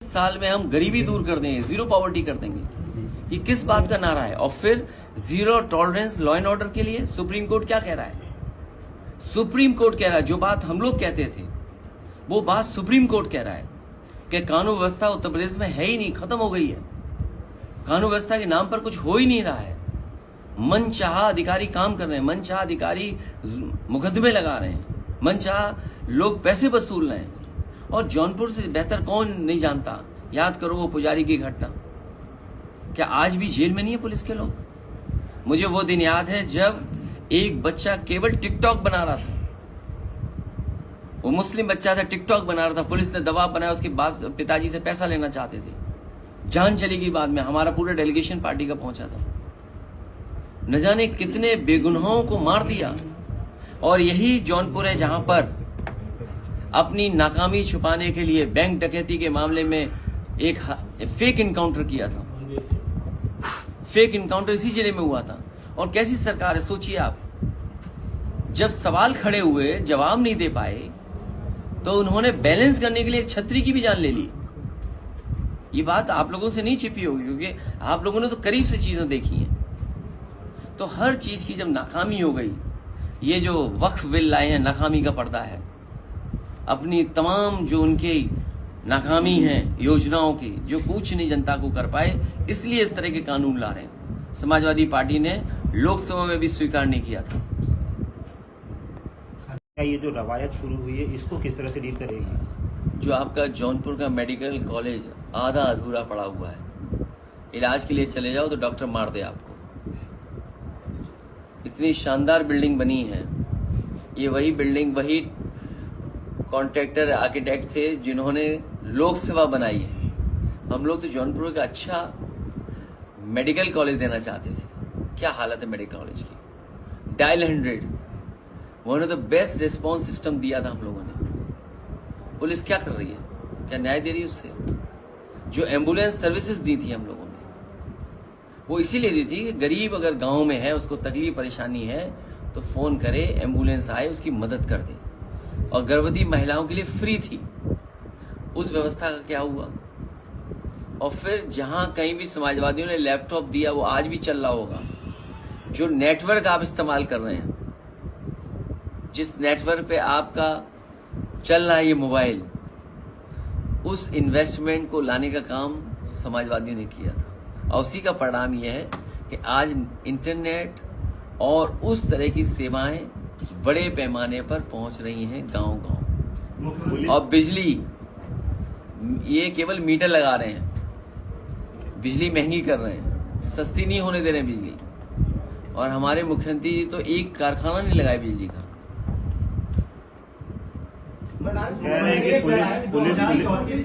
साल में हम गरीबी दूर कर देंगे, जीरो पॉवर्टी कर देंगे। ये किस बात का नारा है? और फिर zero tolerance law and order के लिए सुप्रीम कोर्ट क्या कह रहा है? सुप्रीम कोर्ट कह रहा है जो बात हम लोग कहते थे वो बात सुप्रीम कोर्ट कह रहा है कि कानून व्यवस्था उत्तर प्रदेश में है ही नहीं, खत्म हो गई है। कानून व्यवस्था के नाम पर कुछ हो ही नहीं रहा है। मनचाहा अधिकारी काम कर रहे हैं, मनचाहा अधिकारी मुकदमे लगा रहे हैं, मनचाहा लोग पैसे वसूल रहे हैं। और जौनपुर से बेहतर कौन नहीं जानता, याद करो वो पुजारी की घटना। क्या आज भी जेल में नहीं है पुलिस के लोग? मुझे वो दिन याद है जब एक बच्चा केवल टिकटॉक बना रहा था, वो मुस्लिम बच्चा था, टिकटॉक बना रहा था, पुलिस ने दबाव बनाया, उसके बाप पिताजी से पैसा लेना चाहते थे, जान चली गई। बाद में हमारा पूरा डेलीगेशन पार्टी का पहुंचा था। न जाने कितने बेगुनाहों को मार दिया। और यही जौनपुर है जहां पर अपनी नाकामी छुपाने के लिए बैंक डकैती के मामले में एक फेक इनकाउंटर किया था। फेक इनकाउंटर इसी जिले में हुआ था। और कैसी सरकार है सोचिए आप, जब सवाल खड़े हुए जवाब नहीं दे पाए तो उन्होंने बैलेंस करने के लिए एक छतरी की भी जान ले ली। ये बात आप लोगों से नहीं छिपी होगी क्योंकि आप लोगों ने तो करीब से चीजें देखी हैं। तो हर चीज की जब नाकामी हो गई, ये जो वक्फ बिल लाए हैं नाकामी का पर्दा है। अपनी तमाम जो उनकी नाकामी है योजनाओं की, जो कुछ नहीं जनता को कर पाए, इसलिए इस तरह के कानून ला रहे हैं। समाजवादी पार्टी ने लोकसभा में भी स्वीकार नहीं किया था। ये जो रवायत शुरू हुई है इसको किस तरह से डील करेगी? जो आपका जौनपुर का मेडिकल कॉलेज आधा अधूरा पड़ा हुआ है, इलाज के लिए चले जाओ तो डॉक्टर मार दे आपको। इतनी शानदार बिल्डिंग बनी है, ये वही बिल्डिंग वही कॉन्ट्रैक्टर आर्किटेक्ट थे जिन्होंने लोकसभा बनाई है। हम लोग तो जौनपुर का अच्छा मेडिकल कॉलेज देना चाहते थे। क्या हालत है मेडिकल कॉलेज की। डायल 100 उन्होंने तो बेस्ट रिस्पॉन्स सिस्टम दिया था हम लोगों ने। पुलिस क्या कर रही है? क्या न्याय दे रही है उससे? जो एम्बुलेंस सर्विसेज दी थी हम लोगों ने, वो इसीलिए दी थी कि गरीब अगर गांव में है, उसको तकलीफ परेशानी है तो फोन करे, एम्बुलेंस आए, उसकी मदद कर दे। और गर्भवती महिलाओं के लिए फ्री थी। उस व्यवस्था का क्या हुआ? और फिर जहां कहीं भी समाजवादियों ने लैपटॉप दिया वो आज भी चल रहा होगा। जो नेटवर्क आप इस्तेमाल कर रहे हैं, जिस नेटवर्क पे आपका चल रहा है ये मोबाइल, उस इन्वेस्टमेंट को लाने का काम समाजवादियों ने किया था। और उसी का परिणाम यह है कि आज इंटरनेट और उस तरह की सेवाएं बड़े पैमाने पर पहुंच रही हैं गांव-गांव। और बिजली, ये केवल मीटर लगा रहे हैं, बिजली महंगी कर रहे हैं, सस्ती नहीं होने दे रहे हैं बिजली। और हमारे मुख्यमंत्री जी तो एक कारखाना नहीं लगाए बिजली का। कह रहे हैं कि पुलिस